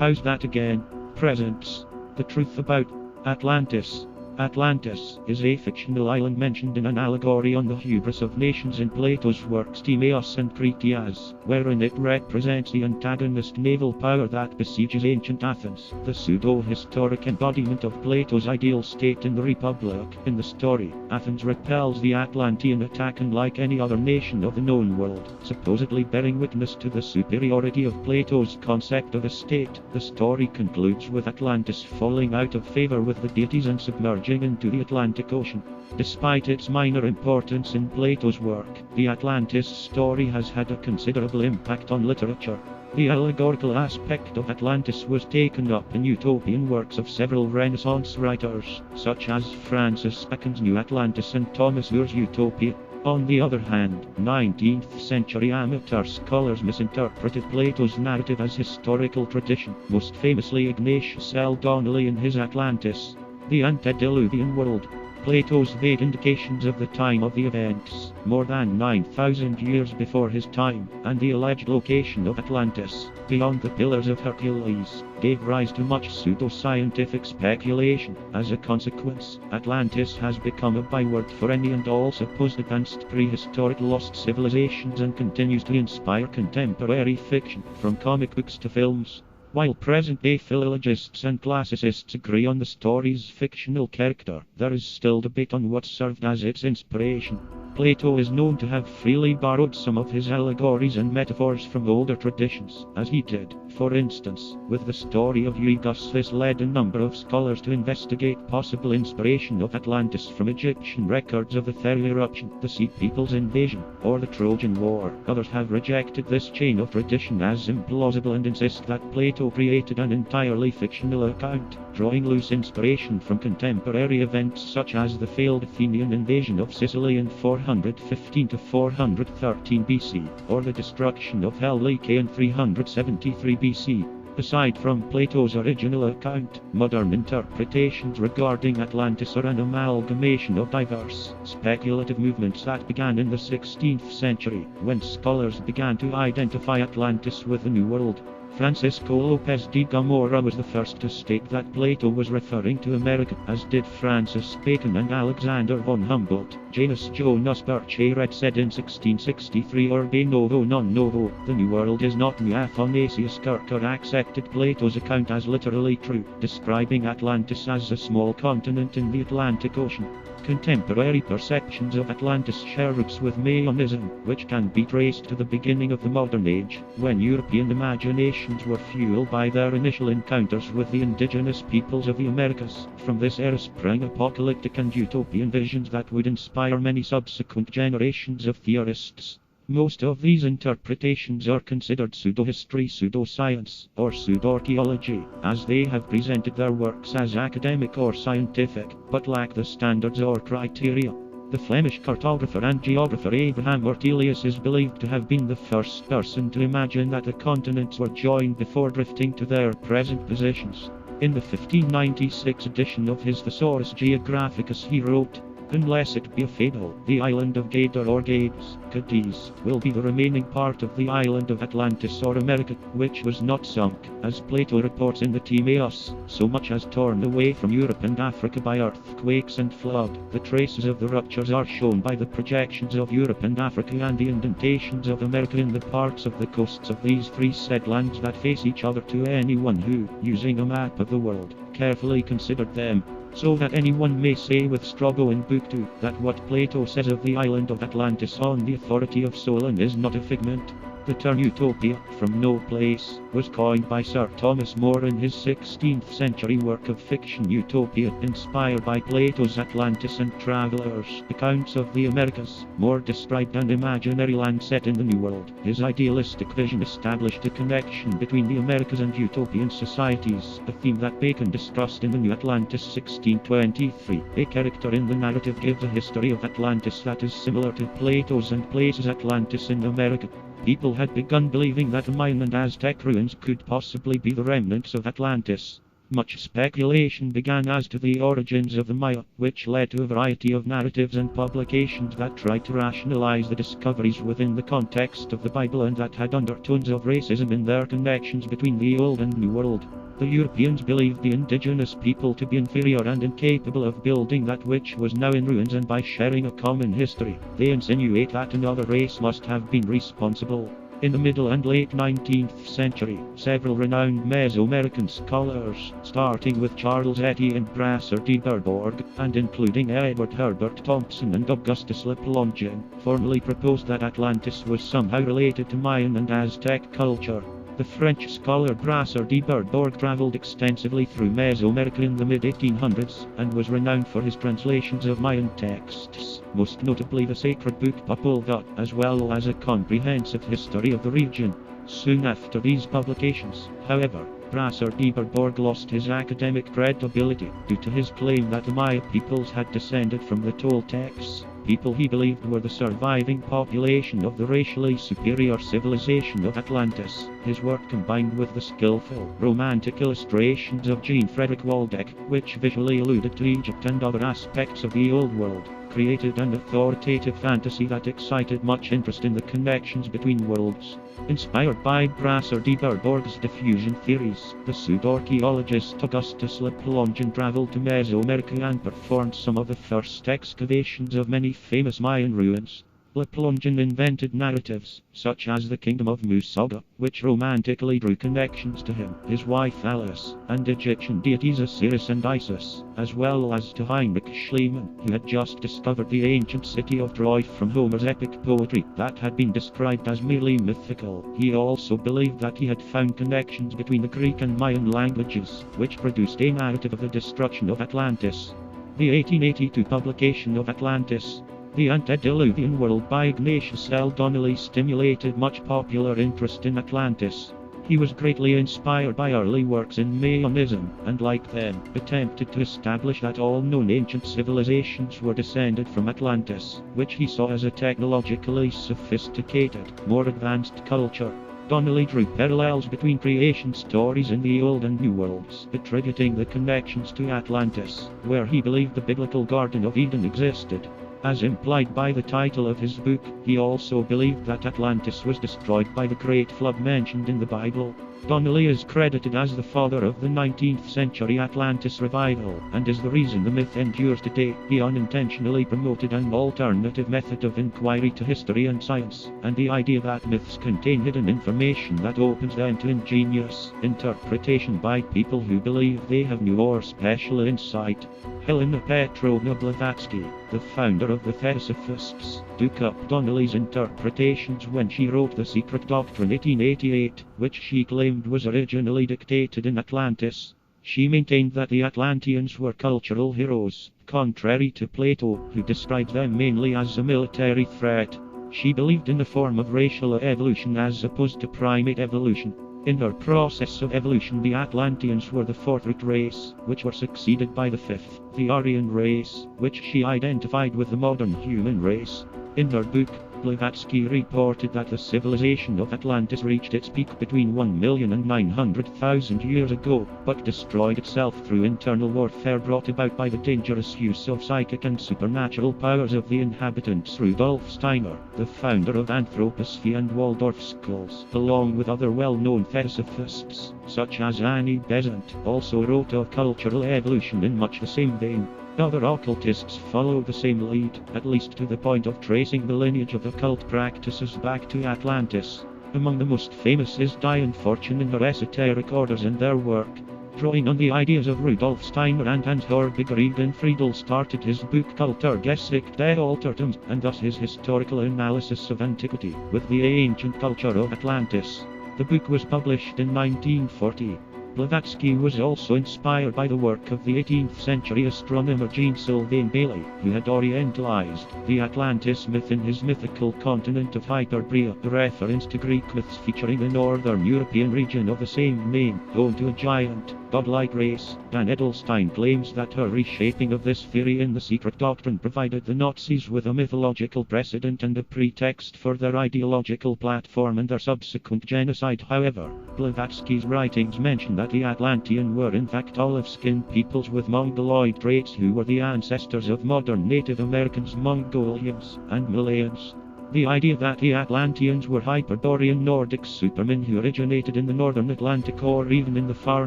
How's that again? Presents. The truth about Atlantis. Atlantis is a fictional island mentioned in an allegory on the hubris of nations in Plato's works Timaeus and Critias, wherein it represents the antagonist naval power that besieges ancient Athens, the pseudo-historic embodiment of Plato's ideal state in the Republic. In the story, Athens repels the Atlantean attack unlike any other nation of the known world, supposedly bearing witness to the superiority of Plato's concept of a state. The story concludes with Atlantis falling out of favor with the deities and submerging into the Atlantic Ocean. Despite its minor importance in Plato's work, the Atlantis story has had a considerable impact on literature. The allegorical aspect of Atlantis was taken up in utopian works of several Renaissance writers, such as Francis Bacon's New Atlantis and Thomas More's Utopia. On the other hand, 19th-century amateur scholars misinterpreted Plato's narrative as historical tradition, most famously Ignatius L. Donnelly in his Atlantis. The Antediluvian World. Plato's vague indications of the time of the events, more than 9,000 years before his time, and the alleged location of Atlantis, beyond the Pillars of Hercules, gave rise to much pseudo-scientific speculation. As a consequence, Atlantis has become a byword for any and all supposed advanced prehistoric lost civilizations and continues to inspire contemporary fiction, from comic books to films. While present-day philologists and classicists agree on the story's fictional character, there is still debate on what served as its inspiration. Plato is known to have freely borrowed some of his allegories and metaphors from older traditions, as he did, for instance, with the story of Eurygus. This led a number of scholars to investigate possible inspiration of Atlantis from Egyptian records of the Therian eruption, the Sea People's invasion, or the Trojan War. Others have rejected this chain of tradition as implausible and insist that Plato created an entirely fictional account, drawing loose inspiration from contemporary events such as the failed Athenian invasion of Sicily in 415 to 413 BC, or the destruction of Helike in 373 BC. Aside from Plato's original account, modern interpretations regarding Atlantis are an amalgamation of diverse, speculative movements that began in the 16th century, when scholars began to identify Atlantis with the New World. Francisco Lopez de Gomorra was the first to state that Plato was referring to America, as did Francis Bacon and Alexander von Humboldt. Janus Jonas Burchard said in 1663, Urbe novo non novo, the New World is not new. Athanasius Kircher accepted Plato's account as literally true, describing Atlantis as a small continent in the Atlantic Ocean. Contemporary perceptions of Atlantis share roots with Mayanism, which can be traced to the beginning of the modern age, when European imaginations were fueled by their initial encounters with the indigenous peoples of the Americas. From this era sprang apocalyptic and utopian visions that would inspire many subsequent generations of theorists. Most of these interpretations are considered pseudo-history, pseudo-science, or pseudo-archaeology, as they have presented their works as academic or scientific, but lack the standards or criteria. The Flemish cartographer and geographer Abraham Ortelius is believed to have been the first person to imagine that the continents were joined before drifting to their present positions. In the 1596 edition of his Thesaurus Geographicus he wrote, "Unless it be a fable, the island of Gadar or Gades, Cadiz, will be the remaining part of the island of Atlantis or America, which was not sunk, as Plato reports in the Timaeus, so much as torn away from Europe and Africa by earthquakes and flood. The traces of the ruptures are shown by the projections of Europe and Africa and the indentations of America in the parts of the coasts of these three said lands that face each other to anyone who, using a map of the world, carefully considered them. So that anyone may say with Strabo in Book 2, that what Plato says of the island of Atlantis on the authority of Solon is not a figment. The term Utopia, from no place, was coined by Sir Thomas More in his 16th century work of fiction Utopia, inspired by Plato's Atlantis and Travelers' accounts of the Americas. More described an imaginary land set in the New World. His idealistic vision established a connection between the Americas and utopian societies, a theme that Bacon discussed in the New Atlantis 1623. A character in the narrative gives a history of Atlantis that is similar to Plato's and places Atlantis in America. People had begun believing that the Mayan and Aztec ruins could possibly be the remnants of Atlantis. Much speculation began as to the origins of the Maya, which led to a variety of narratives and publications that tried to rationalize the discoveries within the context of the Bible and that had undertones of racism in their connections between the Old and New World. The Europeans believed the indigenous people to be inferior and incapable of building that which was now in ruins, and by sharing a common history, they insinuate that another race must have been responsible. In the middle and late 19th century, several renowned Mesoamerican scholars, starting with Charles Etienne Brasseur de Berborg, and including Edward Herbert Thompson and Augustus Le Plongeon, formally proposed that Atlantis was somehow related to Mayan and Aztec culture. The French scholar Brasseur de Berborg traveled extensively through Mesoamerica in the mid-1800s, and was renowned for his translations of Mayan texts, most notably the sacred book Popol Vuh, as well as a comprehensive history of the region. Soon after these publications, however, Brasseur de Berborg lost his academic credibility due to his claim that the Maya peoples had descended from the Toltecs, people he believed were the surviving population of the racially superior civilization of Atlantis. His work, combined with the skillful, romantic illustrations of Jean Frederick Waldeck, which visually alluded to Egypt and other aspects of the Old World, created an authoritative fantasy that excited much interest in the connections between worlds. Inspired by Brasseur de Berborg's diffusion theories, the pseudo-archaeologist Augustus Le Plongeon traveled to Mesoamerica and performed some of the first excavations of many famous Mayan ruins. Le Plongeon invented narratives, such as the Kingdom of Musaga, which romantically drew connections to him, his wife Alice, and Egyptian deities Osiris and Isis, as well as to Heinrich Schliemann, who had just discovered the ancient city of Troy from Homer's epic poetry that had been described as merely mythical. He also believed that he had found connections between the Greek and Mayan languages, which produced a narrative of the destruction of Atlantis. The 1882 publication of Atlantis, The Antediluvian World by Ignatius L. Donnelly stimulated much popular interest in Atlantis. He was greatly inspired by early works in Mayanism, and like them, attempted to establish that all known ancient civilizations were descended from Atlantis, which he saw as a technologically sophisticated, more advanced culture. Donnelly drew parallels between creation stories in the Old and New Worlds, attributing the connections to Atlantis, where he believed the biblical Garden of Eden existed. As implied by the title of his book, he also believed that Atlantis was destroyed by the Great Flood mentioned in the Bible. Donnelly is credited as the father of the 19th century Atlantis revival, and is the reason the myth endures today. He unintentionally promoted an alternative method of inquiry to history and science, and the idea that myths contain hidden information that opens them to ingenious interpretation by people who believe they have new or special insight. Helena Petrovna Blavatsky, the founder of the Theosophists, took up Donnelly's interpretations when she wrote The Secret Doctrine 1888, which she claimed was originally dictated in Atlantis. She maintained that the Atlanteans were cultural heroes, contrary to Plato, who described them mainly as a military threat. She believed in a form of racial evolution as opposed to primate evolution. In her process of evolution, the Atlanteans were the fourth root race, which were succeeded by the fifth, the Aryan race, which she identified with the modern human race. In her book, Blavatsky reported that the civilization of Atlantis reached its peak between 1,000,000 and 900,000 years ago, but destroyed itself through internal warfare brought about by the dangerous use of psychic and supernatural powers of the inhabitants. Rudolf Steiner, the founder of anthroposophy and Waldorf schools, along with other well-known theosophists, such as Annie Besant, also wrote of cultural evolution in much the same vein. Other occultists follow the same lead, at least to the point of tracing the lineage of occult practices back to Atlantis. Among the most famous is Diane Fortune in her esoteric orders and their work. Drawing on the ideas of Rudolf Steiner and Hans-Horbiger Egon Friedel started his book Kulturgeschichte des Altertums, and thus his historical analysis of antiquity, with the ancient culture of Atlantis. The book was published in 1940. Blavatsky was also inspired by the work of the 18th century astronomer Jean-Sylvain Bailly, who had orientalized the Atlantis myth in his mythical continent of Hyperborea, a reference to Greek myths featuring the northern European region of the same name, home to a giant. godlike race. Dan Edelstein claims that her reshaping of this theory in The Secret Doctrine provided the Nazis with a mythological precedent and a pretext for their ideological platform and their subsequent genocide. However, Blavatsky's writings mention that the Atlantean were in fact olive-skinned peoples with Mongoloid traits who were the ancestors of modern Native Americans, Mongolians, and Malayans. The idea that the Atlanteans were Hyperborean Nordic supermen who originated in the northern Atlantic or even in the far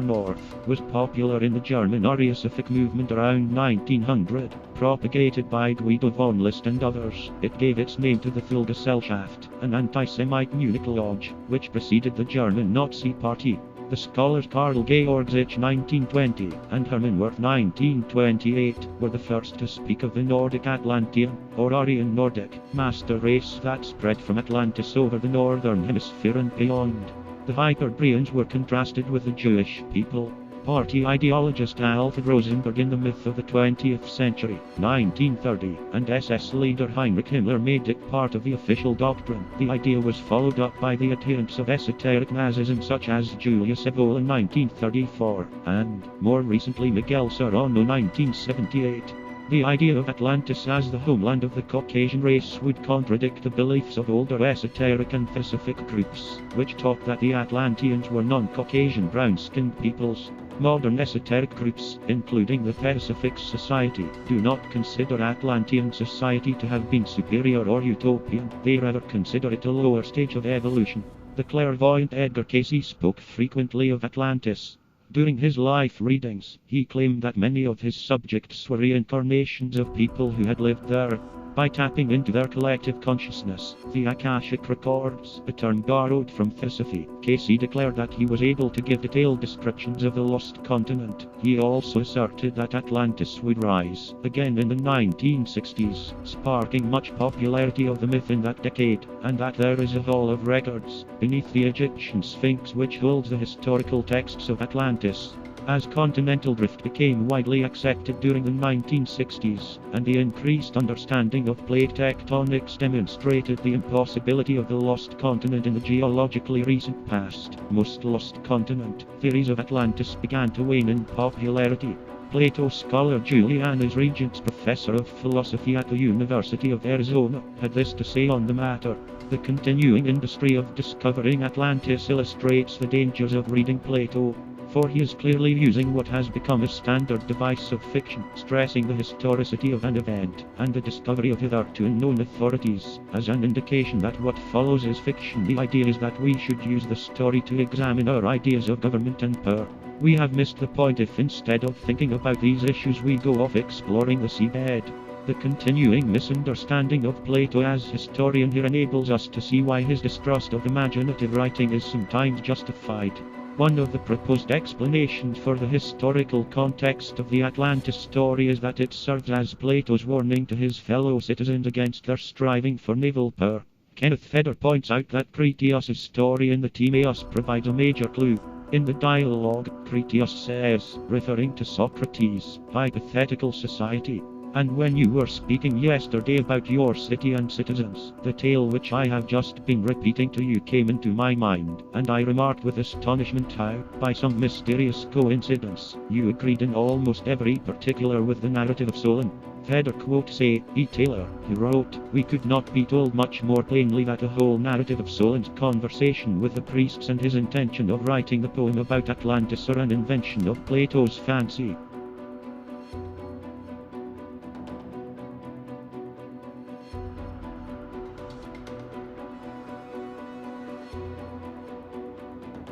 north was popular in the German Ariosific movement around 1900, propagated by Guido von List and others. It gave its name to the Filgesellschaft, an anti-Semite Munich lodge, which preceded the German Nazi Party. The scholars Karl Georg Zich 1920 and Hermann Wirth 1928 were the first to speak of the Nordic Atlantean, or Aryan Nordic, master race that spread from Atlantis over the northern hemisphere and beyond. The Hyperboreans were contrasted with the Jewish people. Party ideologist Alfred Rosenberg in The Myth of the 20th Century, 1930, and SS leader Heinrich Himmler made it part of the official doctrine. The idea was followed up by the adherents of esoteric Nazism such as Julius Evola in 1934, and, more recently, Miguel Serrano 1978. The idea of Atlantis as the homeland of the Caucasian race would contradict the beliefs of older esoteric and theosophic groups, which taught that the Atlanteans were non-Caucasian brown-skinned peoples. Modern esoteric groups, including the Theosophic Society, do not consider Atlantean society to have been superior or utopian. They rather consider it a lower stage of evolution. The clairvoyant Edgar Cayce spoke frequently of Atlantis. During his life readings, he claimed that many of his subjects were reincarnations of people who had lived there. By tapping into their collective consciousness, the Akashic Records, a term borrowed from Theosophy, Cayce declared that he was able to give detailed descriptions of the lost continent. He also asserted that Atlantis would rise again in the 1960s, sparking much popularity of the myth in that decade, and that there is a hall of records beneath the Egyptian Sphinx which holds the historical texts of Atlantis. As continental drift became widely accepted during the 1960s, and the increased understanding of plate tectonics demonstrated the impossibility of the lost continent in the geologically recent past, most lost continent theories of Atlantis began to wane in popularity. Plato scholar Julianus Regents, professor of philosophy at the University of Arizona, had this to say on the matter: "The continuing industry of discovering Atlantis illustrates the dangers of reading Plato. For he is clearly using what has become a standard device of fiction, stressing the historicity of an event, and the discovery of hitherto unknown authorities, as an indication that what follows is fiction. The idea is that we should use the story to examine our ideas of government and power. We have missed the point if instead of thinking about these issues we go off exploring the seabed." The continuing misunderstanding of Plato as historian here enables us to see why his distrust of imaginative writing is sometimes justified. One of the proposed explanations for the historical context of the Atlantis story is that it serves as Plato's warning to his fellow citizens against their striving for naval power. Kenneth Feder points out that Critias' story in the Timaeus provides a major clue. In the dialogue, Critias says, referring to Socrates' hypothetical society, "And when you were speaking yesterday about your city and citizens, the tale which I have just been repeating to you came into my mind, and I remarked with astonishment how, by some mysterious coincidence, you agreed in almost every particular with the narrative of Solon." Feder quotes E. Taylor, who wrote, "We could not be told much more plainly that the whole narrative of Solon's conversation with the priests and his intention of writing the poem about Atlantis are an invention of Plato's fancy.